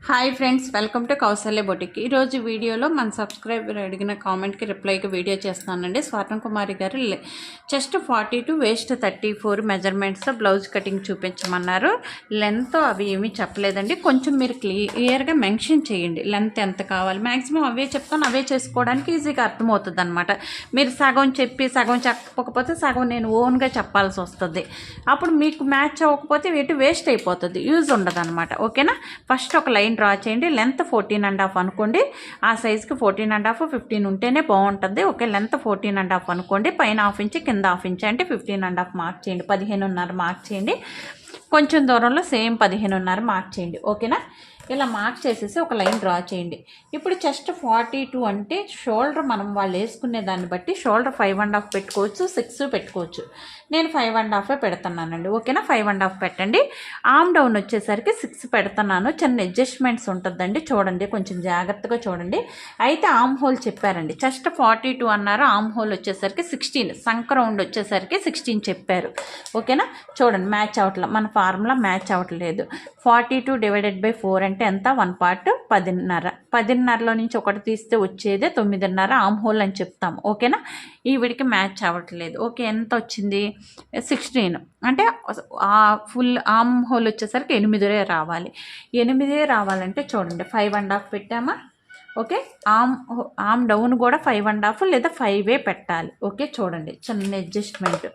Hi friends, welcome to Kausalya boutique. ఈరోజు వీడియోలో మన సబ్స్క్రైబర్ అడిగిన కామెంట్కి రిప్లైకి వీడియో చేస్తానండి. స్వర్ణ కుమారి గారు చెస్ట్ 42 వేస్ట్ 34 మెజర్మెంట్స్తో బ్లౌజ్ కటింగ్ చూపించమన్నారు. లెంత్ అవి ఏమీ చెప్పలేదండి. కొంచెం మీరు క్లియర్గా మెన్షన్ చేయండి లెంత్ ఎంత కావాలి. మ్యాక్సిమం అవే చెప్తాను, అవే చేసుకోవడానికి ఈజీగా అర్థమవుతుంది అనమాట. మీరు సగం చెప్పి సగం చెప్పకపోతే సగం నేను ఓన్గా చెప్పాల్సి వస్తుంది. అప్పుడు మీకు మ్యాచ్ అవ్వకపోతే వీటి వేస్ట్ అయిపోతుంది, యూజ్ ఉండదు అనమాట. ఓకేనా? ఫస్ట్ ఒక లైన్ డ్రా చేయండి. లెంత్ 14.5 అనుకోండి. ఆ సైజుకి 14.5 15 ఉంటేనే బాగుంటుంది. ఓకే, లెంత్ 14.5 అనుకోండి. పైన హాఫ్ ఇంచ్ కింద హాఫ్ ఇంచ్ అంటే 15.5 మార్క్ చేయండి. 15.5 మార్క్ చేయండి. కొంచెం దూరంలో సేమ్ 15.5 మార్క్ చేయండి. ఓకేనా? ఇలా మార్క్ చేసేసి ఒక లైన్ డ్రా చేయండి. ఇప్పుడు చెస్ట్ 42 అంటే షోల్డర్ మనం వాళ్ళు వేసుకునే దాన్ని బట్టి షోల్డర్ 5.5 పెట్టుకోవచ్చు, 6 పెట్టుకోవచ్చు. నేను 5.5 పెడుతున్నానండి. ఓకేనా? 5.5 పెట్టండి. ఆమ్ డౌన్ వచ్చేసరికి 6 పెడుతున్నాను. చిన్న అడ్జస్ట్మెంట్స్ ఉంటుందండి, చూడండి, కొంచెం జాగ్రత్తగా చూడండి. అయితే ఆమ్ హోల్ చెప్పారండి. చెస్ట్ 42 అన్నారు, ఆమ్ హోల్ వచ్చేసరికి 16, సంక రౌండ్ వచ్చేసరికి 16 చెప్పారు. ఓకేనా? చూడండి, మ్యాచ్ అవ్వట్లేదు, మన ఫార్ములా మ్యాచ్ అవ్వట్లేదు. 42/4 అంటే ఎంత? 1 పార్ట్ 10.5. 10.5లో నుంచి ఒకటి తీస్తే వచ్చేదే 9.5 ఆమ్ హోల్ అని చెప్తాము. ఓకేనా? ఈ వీడికి మ్యాచ్ అవ్వట్లేదు. ఓకే, ఎంత వచ్చింది? 16 అంటే ఫుల్ ఆమ్ హోల్ వచ్చేసరికి 8 రావాలి. 8 రావాలంటే చూడండి, 5.5 పెట్టామా? ఓకే, ఆమ్ డౌన్ కూడా 5.5 లేదా 5 పెట్టాలి. ఓకే, చూడండి, చిన్న అడ్జస్ట్మెంట్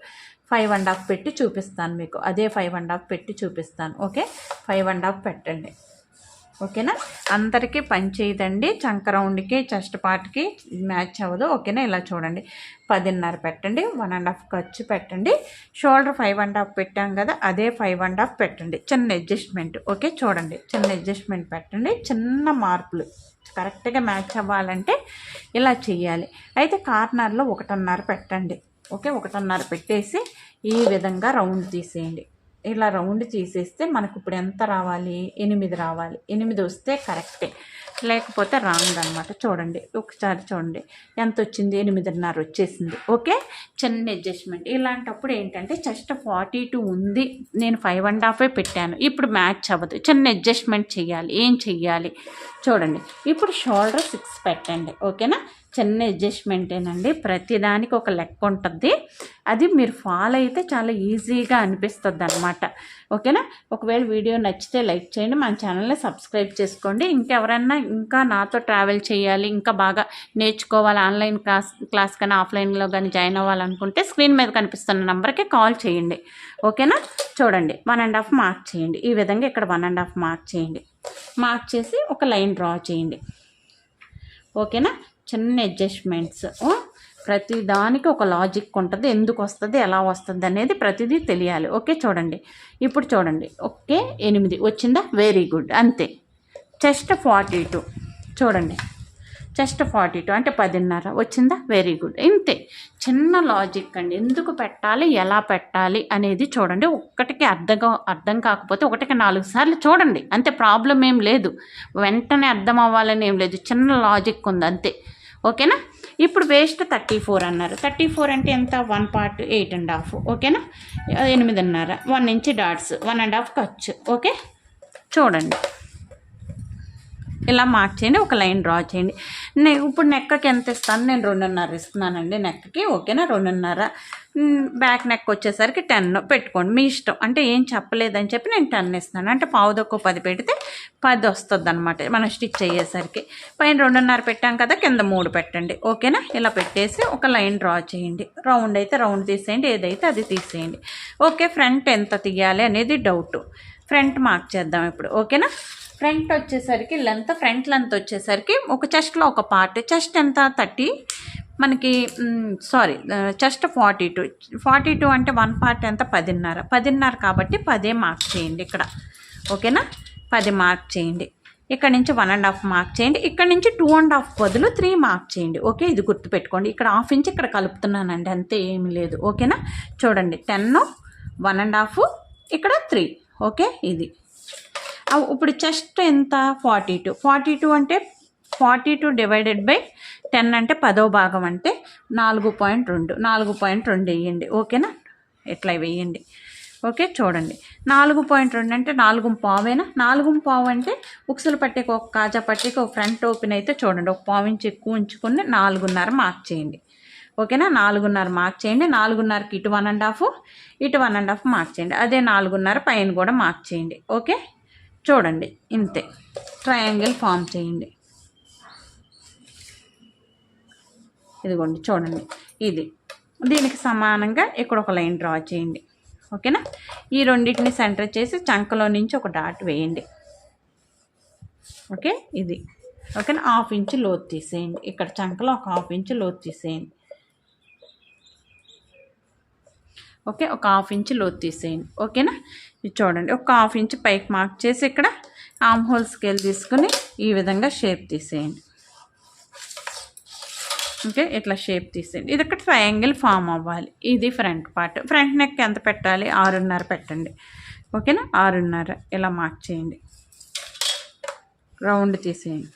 5.5 పెట్టి చూపిస్తాను మీకు. అదే 5.5 పెట్టి చూపిస్తాను. ఓకే, 5.5 పెట్టండి. ఓకేనా? అందరికీ పని చేయదండి. చంక రౌండ్కి చెస్ట్ పార్ట్కి మ్యాచ్ అవ్వదు. ఓకేనా? ఇలా చూడండి, 10.5 పెట్టండి. 1.5 ఖర్చు పెట్టండి. షోల్డర్ 5.5 పెట్టాం కదా, అదే 5.5 పెట్టండి. చిన్న అడ్జస్ట్మెంట్. ఓకే, చూడండి, చిన్న అడ్జస్ట్మెంట్ పెట్టండి. చిన్న మార్పులు కరెక్ట్గా మ్యాచ్ అవ్వాలంటే ఇలా చేయాలి. అయితే కార్నర్లో 1.5 పెట్టండి. ఓకే, 1.5 పెట్టేసి ఈ విధంగా రౌండ్ తీసేయండి. ఇలా రౌండ్ తీసేస్తే మనకు ఇప్పుడు ఎంత రావాలి? 8 రావాలి. 8 వస్తే కరెక్టే, లేకపోతే రాంగ్ అనమాట. చూడండి, ఒకసారి చూడండి ఎంత వచ్చింది? 8.5 వచ్చేసింది. ఓకే, చిన్న అడ్జస్ట్మెంట్. ఇలాంటప్పుడు ఏంటంటే చెస్ట్ 42 ఉంది, నేను 5.5 పెట్టాను, ఇప్పుడు మ్యాచ్ అవ్వదు, చిన్న అడ్జస్ట్మెంట్ చేయాలి. ఏం చెయ్యాలి? చూడండి, ఇప్పుడు షోల్డర్ 6 పెట్టండి. ఓకేనా? చిన్న అడ్జస్ట్మెంటేనండి. ప్రతిదానికి ఒక లెక్క ఉంటుంది. అది మీరు ఫాలో అయితే చాలా ఈజీగా అనిపిస్తుంది అనమాట. ఓకేనా? ఒకవేళ వీడియో నచ్చితే లైక్ చేయండి, మన ఛానల్ని సబ్స్క్రైబ్ చేసుకోండి. ఇంకెవరన్నా ఇంకా నాతో ట్రావెల్ చేయాలి, ఇంకా బాగా నేర్చుకోవాలి, ఆన్లైన్ క్లాస్ కానీ ఆఫ్లైన్లో కానీ జాయిన్ అవ్వాలనుకుంటే స్క్రీన్ మీద కనిపిస్తున్న నెంబర్కి కాల్ చేయండి. ఓకేనా? చూడండి, 1.5 మార్క్ చేయండి. ఈ విధంగా ఇక్కడ 1.5 మార్క్ చేయండి. మార్క్ చేసి ఒక లైన్ డ్రా చేయండి. ఓకేనా? చిన్న అడ్జస్ట్మెంట్స్. ప్రతి దానికి ఒక లాజిక్ ఉంటుంది. ఎందుకు వస్తుంది, ఎలా వస్తుంది అనేది ప్రతిదీ తెలియాలి. ఓకే, చూడండి, ఇప్పుడు చూడండి. ఓకే, 8 వచ్చిందా? వెరీ గుడ్, అంతే. చెస్ట్ 42 చూడండి, చెస్ట్ 42 అంటే 10.5 వచ్చిందా? వెరీ గుడ్, ఇంతే. చిన్న లాజిక్ అండి. ఎందుకు పెట్టాలి, ఎలా పెట్టాలి అనేది చూడండి. ఒక్కటికి అర్థం కాకపోతే ఒకటికి 4 సార్లు చూడండి, అంతే. ప్రాబ్లం ఏం లేదు, వెంటనే అర్థం అవ్వాలని ఏం లేదు, చిన్న లాజిక్ ఉంది, అంతే. ఓకేనా? ఇప్పుడు వేస్ట్ 34 అన్నారు. 34 అంటే ఎంత? 1 పార్ట్ 8.5. ఓకేనా? 8.5, 1 ఇంచ్ డాట్స్, 1.5 ఖర్చు. ఓకే, చూడండి, ఇలా మార్క్ చేయండి. ఒక లైన్ డ్రా చేయండి. ఇప్పుడు నెక్కకి ఎంత ఇస్తాను? నేను 2.5 ఇస్తున్నానండి నెక్కకి. ఓకేనా? 2.5. బ్యాక్ నెక్ వచ్చేసరికి 10 పెట్టుకోండి, మీ ఇష్టం. అంటే ఏం చెప్పలేదని చెప్పి నేను 10 ఇస్తున్నాను. అంటే పావుదొక్క 10 పెడితే 10 వస్తుంది అనమాట మనం స్టిచ్ అయ్యేసరికి. పైన 2.5 పెట్టాం కదా, కింద 3 పెట్టండి. ఓకేనా? ఇలా పెట్టేసి ఒక లైన్ డ్రా చేయండి. రౌండ్ అయితే రౌండ్ తీసేయండి, ఏదైతే అది తీసేయండి. ఓకే, ఫ్రంట్ ఎంత తీయాలి అనేది డౌట్. ఫ్రంట్ మార్క్ చేద్దాం ఇప్పుడు. ఓకేనా? ఫ్రంట్ వచ్చేసరికి ఫ్రంట్ లెంత్ వచ్చేసరికి ఒక చెస్ట్లో ఒక పార్ట్. చెస్ట్ ఎంత? 30 మనకి, సారీ, చెస్ట్ 42 అంటే 1 పార్ట్ ఎంత? 10.5 కాబట్టి 10 మార్క్ చేయండి ఇక్కడ. ఓకేనా? 10 మార్క్ చేయండి. ఇక్కడ నుంచి 1.5 మార్క్ చేయండి. ఇక్కడ నుంచి 2.5 బదులు 3 మార్క్ చేయండి. ఓకే, ఇది గుర్తుపెట్టుకోండి. ఇక్కడ హాఫ్ ఇంచ్ ఇక్కడ కలుపుతున్నానండి, అంతే, ఏమి లేదు. ఓకేనా? చూడండి, 10, 1.5, ఇక్కడ 3. ఓకే, ఇది. ఇప్పుడు చెస్ట్ ఎంత? 42 అంటే 42/10 అంటే 10వ భాగం అంటే 4.2 వేయండి. ఓకేనా? ఇట్లా వేయండి. ఓకే, చూడండి 4.2 అంటే 4.5 4.5 అంటే ఉక్సులు పట్టేకి ఒక కాజా పట్టేకి ఒక ఫ్రంట్ ఓపెన్ అయితే చూడండి ఒక పావు ఇంచు ఎక్కువ ఉంచుకుని 4.5 మార్క్ చేయండి. ఓకేనా, 4.5 మార్క్ చేయండి. 4.5కి ఇటు 1.5 ఇటు 1.5 మార్క్ చేయండి. అదే 4.5 పైన కూడా మార్క్ చేయండి. ఓకే, చూడండి ఇంతే ట్రయాంగిల్ ఫామ్ చేయండి. ఇదిగోండి చూడండి, ఇది దీనికి సమానంగా ఇక్కడ ఒక లైన్ డ్రా చేయండి. ఓకేనా, ఈ రెండింటిని సెంటర్ చేసి చంకలో నుంచి ఒక డాట్ వేయండి. ఓకే, ఇది ఓకేనా, 1/2 ఇంచు లోతు తీసేయండి. ఇక్కడ చంకలో ఒక 1/2 ఇంచు లోతు తీసేయండి. ఓకే, ఒక 1/2 ఇంచు లోతు తీసేయండి. ఓకేనా, ఇది చూడండి ఒక 1/2 ఇంచు పైకి మార్క్ చేసి ఇక్కడ ఆర్మ్ హోల్ స్కేల్ తీసుకుని ఈ విధంగా షేప్ తీసేయండి. ఓకే, ఇట్లా షేప్ తీసేయండి. ఇది ఒక ట్రయాంగిల్ ఫామ్ అవ్వాలి. ఇది ఫ్రంట్ పార్ట్. ఫ్రంట్ నెక్ ఎంత పెట్టాలి? 6.5 పెట్టండి. ఓకేనా, 6.5 ఇలా మార్క్ చేయండి. రౌండ్ తీసేయండి.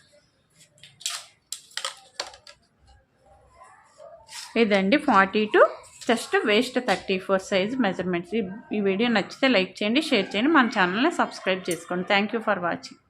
ఇదండి 42 చెస్ట్ వేస్ట్ 34 సైజ్ మెజర్మెంట్స్. ఈ వీడియో నచ్చితే లైక్ చేయండి, షేర్ చేయండి, మన ఛానల్ని సబ్స్క్రైబ్ చేసుకోండి. Thank you for watching.